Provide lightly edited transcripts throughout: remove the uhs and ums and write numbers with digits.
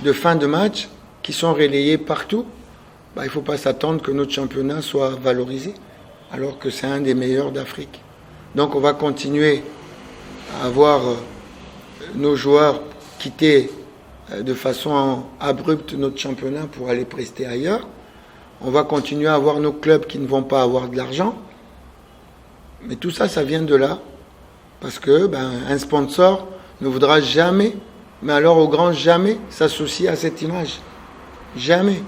de fin de match qui sont relayés partout, il ne faut pas s'attendre que notre championnat soit valorisé, alors que c'est un des meilleurs d'Afrique. Donc on va continuer à avoir nos joueurs quitter de façon abrupte notre championnat pour aller prester ailleurs. On va continuer à avoir nos clubs qui ne vont pas avoir de l'argent. Mais tout ça, ça vient de là. Parce que un sponsor ne voudra jamais, mais alors au grand jamais, s'associer à cette image. Jamais.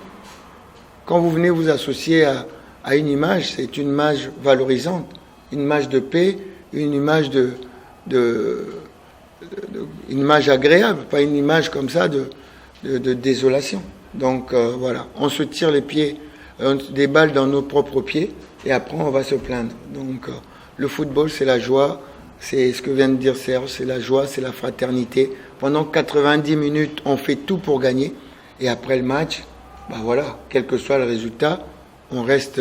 Quand vous venez vous associer à une image, c'est une image valorisante, une image de paix, une image une image agréable, pas une image comme ça de désolation. Donc voilà, on se tire les pieds, des balles dans nos propres pieds, et après on va se plaindre. Donc le football, c'est la joie, c'est ce que vient de dire Serge, c'est la joie, c'est la fraternité. Pendant 90 minutes, on fait tout pour gagner, et après le match, voilà, quel que soit le résultat, on reste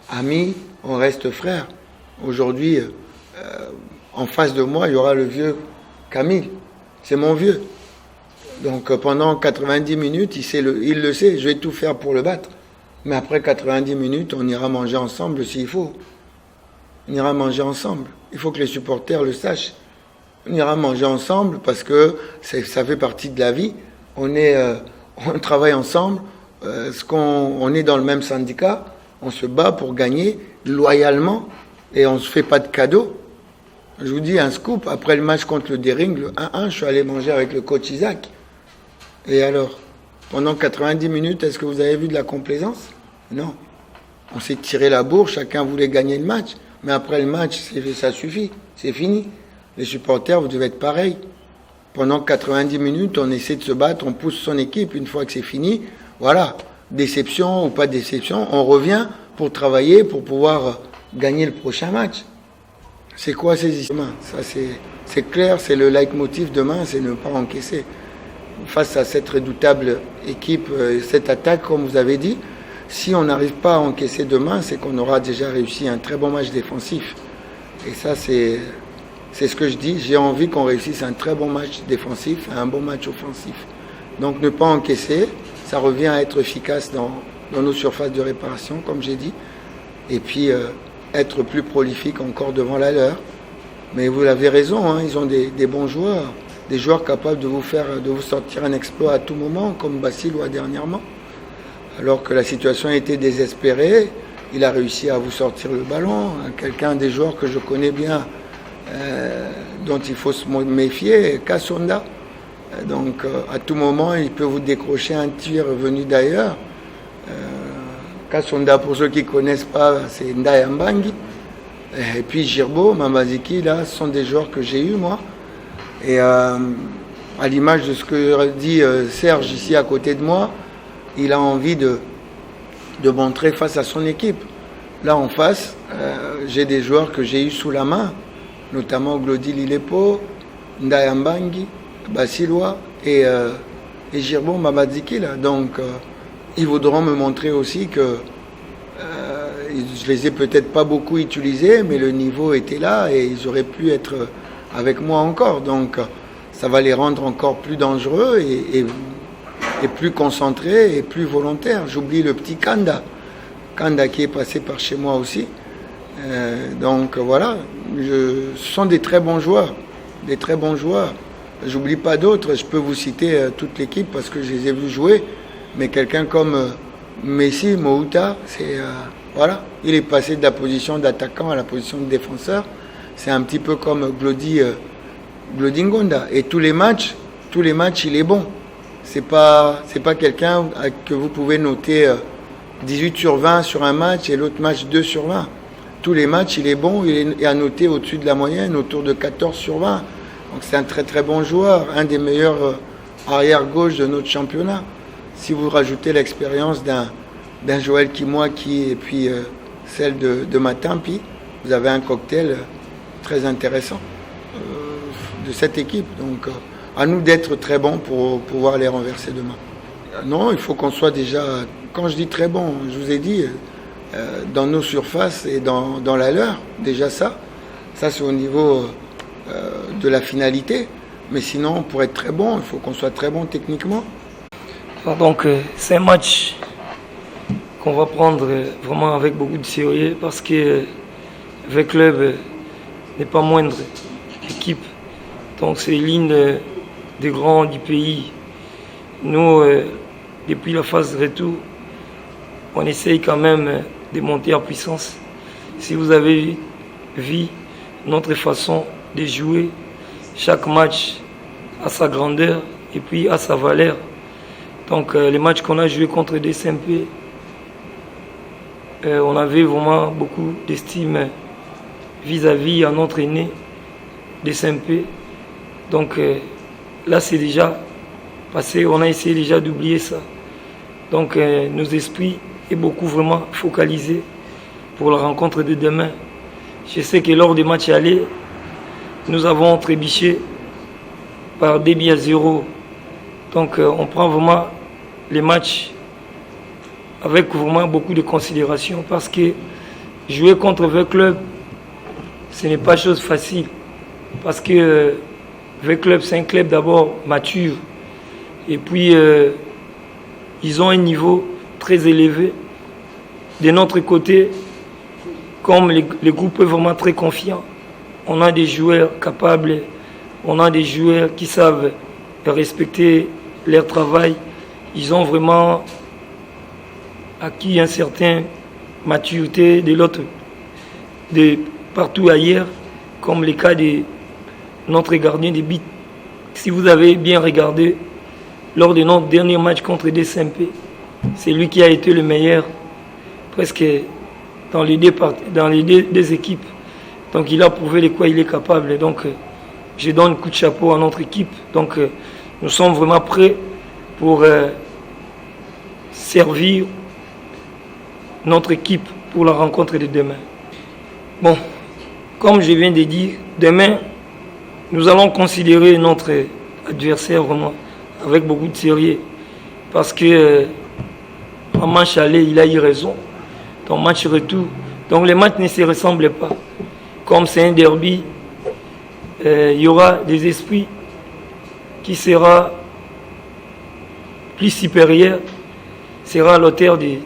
amis, on reste frères. Aujourd'hui, en face de moi, il y aura le vieux Camille, c'est mon vieux. Donc pendant 90 minutes, il le sait, je vais tout faire pour le battre. Mais après 90 minutes, on ira manger ensemble s'il faut. On ira manger ensemble. Il faut que les supporters le sachent. On ira manger ensemble parce que ça fait partie de la vie. On travaille ensemble, on est dans le même syndicat, on se bat pour gagner loyalement et on ne se fait pas de cadeaux. Je vous dis un scoop, après le match contre le Dering, le 1-1, je suis allé manger avec le coach Isaac. Et alors, pendant 90 minutes, est-ce que vous avez vu de la complaisance? Non. On s'est tiré la bourre, chacun voulait gagner le match. Mais après le match, ça suffit, c'est fini. Les supporters, vous devez être pareil. Pendant 90 minutes, on essaie de se battre, on pousse son équipe. Une fois que c'est fini, voilà, déception ou pas déception, on revient pour travailler, pour pouvoir gagner le prochain match. C'est quoi ces histoires? Ça, c'est clair, c'est le leitmotiv demain, c'est ne pas encaisser. Face à cette redoutable équipe, cette attaque, comme vous avez dit, si on n'arrive pas à encaisser demain, c'est qu'on aura déjà réussi un très bon match défensif. Et ça, c'est ce que je dis. J'ai envie qu'on réussisse un très bon match défensif et un bon match offensif. Donc ne pas encaisser, ça revient à être efficace dans nos surfaces de réparation, comme j'ai dit. Et puis être plus prolifique encore devant la leur. Mais vous avez raison, hein, ils ont des bons joueurs. Des joueurs capables de vous sortir un exploit à tout moment, comme Bassilois dernièrement. Alors que la situation était désespérée, il a réussi à vous sortir le ballon. Des joueurs que je connais bien, dont il faut se méfier, Kassonda. Donc à tout moment, il peut vous décrocher un tir venu d'ailleurs. Kassonda, pour ceux qui ne connaissent pas, c'est Ndayambangi. Et puis Girbo, Mamaziki, là, ce sont des joueurs que j'ai eus, moi. Et à l'image de ce que dit Serge ici à côté de moi, il a envie de montrer face à son équipe. Là en face, j'ai des joueurs que j'ai eus sous la main, notamment Glody Lilepo, Ndayambangi, Bassilois et Girbo Mamaziki. Là. Donc ils voudront me montrer aussi que je les ai peut-être pas beaucoup utilisés, mais le niveau était là et ils auraient pu être avec moi encore. Donc ça va les rendre encore plus dangereux et plus concentrés et plus volontaires. J'oublie le petit Kanda qui est passé par chez moi aussi. Donc voilà, ce sont des très bons joueurs. J'oublie pas d'autres, je peux vous citer toute l'équipe parce que je les ai vus jouer, mais quelqu'un comme Messi, Mouta, voilà, il est passé de la position d'attaquant à la position de défenseur. C'est un petit peu comme Glody Ngonda. Et tous les matchs, il est bon. C'est pas quelqu'un que vous pouvez noter 18 sur 20 sur un match et l'autre match 2 sur 20. Tous les matchs, il est bon, il est à noter au-dessus de la moyenne, autour de 14 sur 20. Donc c'est un très très bon joueur, un des meilleurs arrière-gauche de notre championnat. Si vous rajoutez l'expérience d'un Joël Kimwaki et puis celle de Matampi, vous avez un cocktail très intéressant de cette équipe. Donc à nous d'être très bons pour pouvoir les renverser demain. Non, il faut qu'on soit déjà, quand je dis très bon, je vous ai dit, dans nos surfaces et dans la leur, déjà ça c'est au niveau de la finalité. Mais sinon, pour être très bon, il faut qu'on soit très bon techniquement. Donc c'est un match qu'on va prendre vraiment avec beaucoup de sérieux parce que le club n'est pas moindre équipe. Donc c'est l'une des grands du pays. Nous, depuis la phase de retour, on essaye quand même de monter en puissance. Si vous avez vu notre façon de jouer, chaque match a sa grandeur et puis a sa valeur. Donc les matchs qu'on a joués contre des SMP, on avait vraiment beaucoup d'estime vis-à-vis à notre aîné des SMP. Donc là c'est déjà passé, on a essayé déjà d'oublier ça. Donc nos esprits est beaucoup vraiment focalisés pour la rencontre de demain. Je sais que lors des matchs allés, nous avons trébuché par 2-0. Donc on prend vraiment les matchs avec vraiment beaucoup de considération parce que jouer contre un club, ce n'est pas chose facile. Parce que le club, c'est un club d'abord mature. Et puis, ils ont un niveau très élevé. De notre côté, comme les groupes est vraiment très confiant, on a des joueurs capables, on a des joueurs qui savent respecter leur travail. Ils ont vraiment acquis une certaine maturité de partout ailleurs, comme le cas de notre gardien de but. Si vous avez bien regardé, lors de notre dernier match contre des SMP, c'est lui qui a été le meilleur, presque dans les deux équipes. Donc il a prouvé de quoi il est capable. Donc je donne un coup de chapeau à notre équipe. Donc nous sommes vraiment prêts pour servir notre équipe pour la rencontre de demain. Bon, comme je viens de dire, demain, nous allons considérer notre adversaire vraiment avec beaucoup de sérieux. Parce que en match aller, il a eu raison. En match retour, donc les matchs ne se ressemblent pas. Comme c'est un derby, il y aura des esprits qui sera plus supérieur, sera à l'auteur de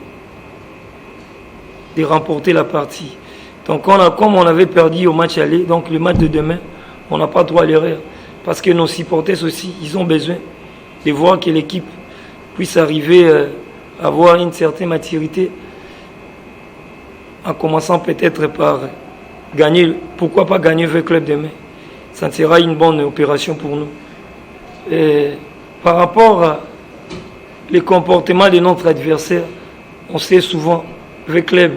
remporter la partie. Donc comme on avait perdu au match aller, donc le match de demain, on n'a pas droit à l'erreur. Parce que nos supporters aussi, ils ont besoin de voir que l'équipe puisse arriver à avoir une certaine maturité, en commençant peut-être par gagner, pourquoi pas gagner le club demain. Ça sera une bonne opération pour nous. Et par rapport à les comportements de notre adversaire, on sait souvent le club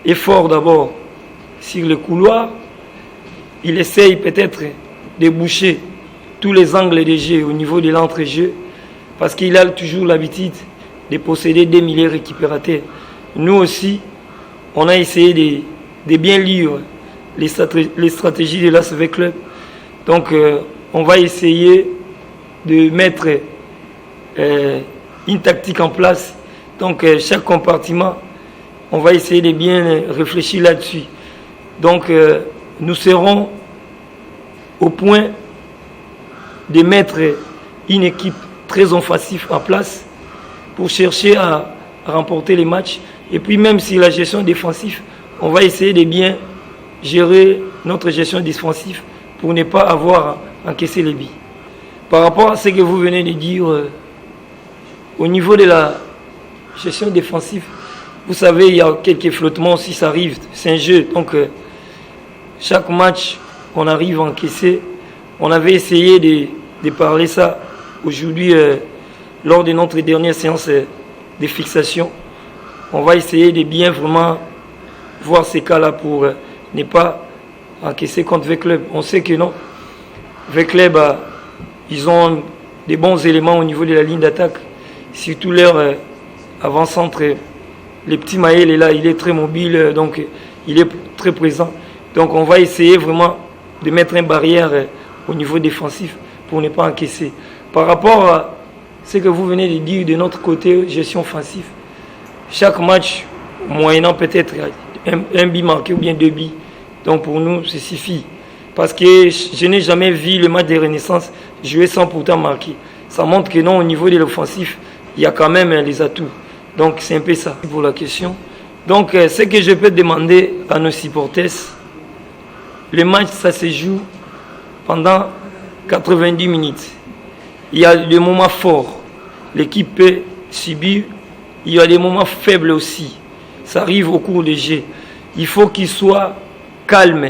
est fort d'abord sur le couloir. Il essaye peut-être de boucher tous les angles de jeu au niveau de l'entrejeu parce qu'il a toujours l'habitude de posséder des milliers de récupérateurs. Nous aussi, on a essayé de bien lire les stratégies de l'ASV Club. Donc, on va essayer de mettre une tactique en place. Donc, chaque compartiment, on va essayer de bien réfléchir là-dessus. Donc, nous serons au point de mettre une équipe très offensive en place pour chercher à remporter les matchs. Et puis même si la gestion défensive, on va essayer de bien gérer notre gestion défensive pour ne pas avoir à encaisser les billes. Par rapport à ce que vous venez de dire, au niveau de la gestion défensive, vous savez, il y a quelques flottements si ça arrive, c'est un jeu. Donc chaque match, on arrive à encaisser. On avait essayé de parler ça aujourd'hui lors de notre dernière séance de fixation. On va essayer de bien vraiment voir ces cas-là pour ne pas encaisser contre le club. On sait que non. Le club, ils ont des bons éléments au niveau de la ligne d'attaque. Surtout leur avant-centre. Le petit Maël est là, il est très mobile, donc il est très présent. Donc on va essayer vraiment de mettre une barrière au niveau défensif pour ne pas encaisser. Par rapport à ce que vous venez de dire de notre côté gestion offensive, chaque match, moyennant peut-être un but marqué ou bien 2 buts. Donc pour nous, ça suffit. Parce que je n'ai jamais vu le match de Renaissance jouer sans pourtant marquer. Ça montre que non, au niveau de l'offensif, il y a quand même les atouts. Donc c'est un peu ça pour la question. Donc ce que je peux demander à nos supporters, le match ça se joue pendant 90 minutes. Il y a des moments forts, l'équipe peut subir, il y a des moments faibles aussi. Ça arrive au cours des jeux. Il faut qu'il soit calme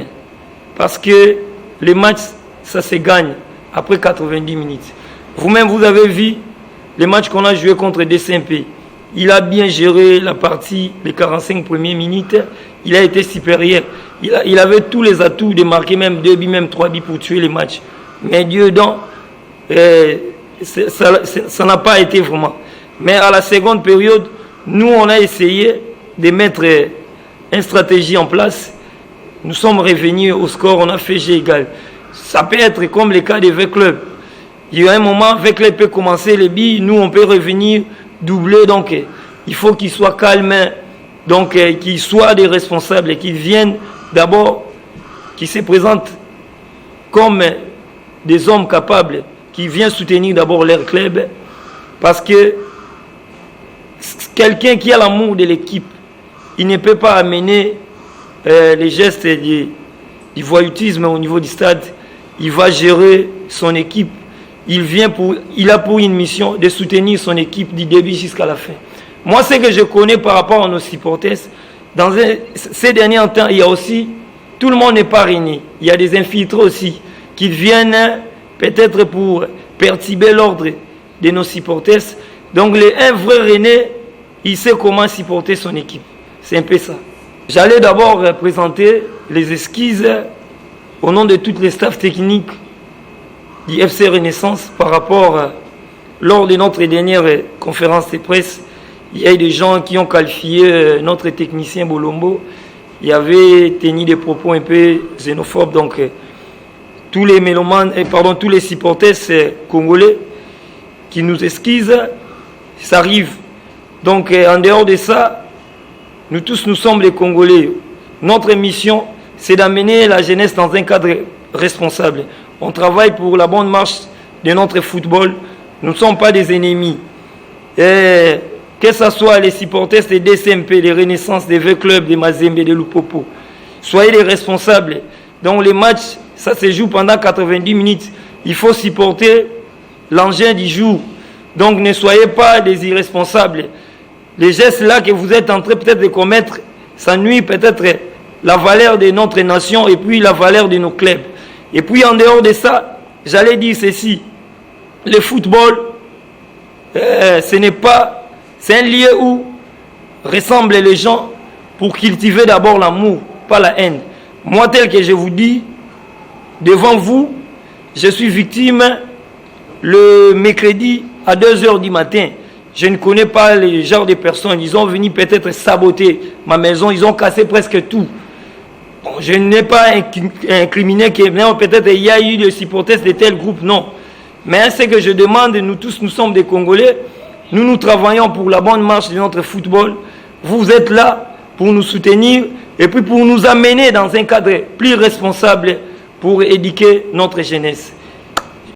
parce que les matchs ça se gagne après 90 minutes. Vous-même vous avez vu les matchs qu'on a joué contre DCMP. Il a bien géré la partie, les 45 premières minutes. Il a été supérieur. Il avait tous les atouts de marquer même 2 buts, même 3 buts pour tuer les matchs. Mais Dieu donc, ça n'a pas été vraiment. Mais à la seconde période, nous on a essayé de mettre une stratégie en place. Nous sommes revenus au score, on a fait jeu égal. Ça peut être comme le cas des V-Club. Il y a un moment, V-Club peut commencer les billes, nous on peut revenir doubler. Donc il faut qu'ils soient calmes, donc qu'ils soient des responsables, qu'ils viennent d'abord, qu'ils se présentent comme des hommes capables, qui viennent soutenir d'abord leur club, parce que quelqu'un qui a l'amour de l'équipe, il ne peut pas amener les gestes du voyoutisme au niveau du stade. Il va gérer son équipe. Il a pour une mission de soutenir son équipe du début jusqu'à la fin. Moi, ce que je connais par rapport à nos supporters, dans ces derniers temps, il y a aussi, tout le monde n'est pas réuni. Il y a des infiltrés aussi qui viennent peut-être pour perturber l'ordre de nos supporters. Donc, un vrai René, il sait comment supporter son équipe. C'est un peu ça. J'allais d'abord présenter les esquisses au nom de toutes les staffs techniques du FC Renaissance par rapport, lors de notre dernière conférence de presse, il y a eu des gens qui ont qualifié notre technicien Bolombo. Il y avait tenu des propos un peu xénophobes. Donc, tous les mélomanes, tous les supporters congolais qui nous esquissent, ça arrive. Donc, en dehors de ça, nous tous, nous sommes les Congolais. Notre mission, c'est d'amener la jeunesse dans un cadre responsable. On travaille pour la bonne marche de notre football. Nous ne sommes pas des ennemis. Et que ce soit les supporters des DCMP, des Renaissances, des V-Club, des Mazembe, des Lupopo, soyez les responsables. Donc les matchs, ça se joue pendant 90 minutes. Il faut supporter l'engin du jour. Donc ne soyez pas des irresponsables. Les gestes là que vous êtes en train peut-être de commettre, ça nuit peut-être la valeur de notre nation et puis la valeur de nos clubs. Et puis en dehors de ça, j'allais dire ceci. Le football, c'est un lieu où ressemblent les gens pour cultiver d'abord l'amour, pas la haine. Moi, tel que je vous dis, devant vous, je suis victime le mercredi à 2h du matin. Je ne connais pas les genres de personnes. Ils ont venu peut-être saboter ma maison. Ils ont cassé presque tout. Bon, je n'ai pas incriminé que peut-être il y a eu des supporters de tel groupe. Non. Mais ce que je demande, nous tous, nous sommes des Congolais. Nous travaillons pour la bonne marche de notre football. Vous êtes là pour nous soutenir et puis pour nous amener dans un cadre plus responsable pour éduquer notre jeunesse.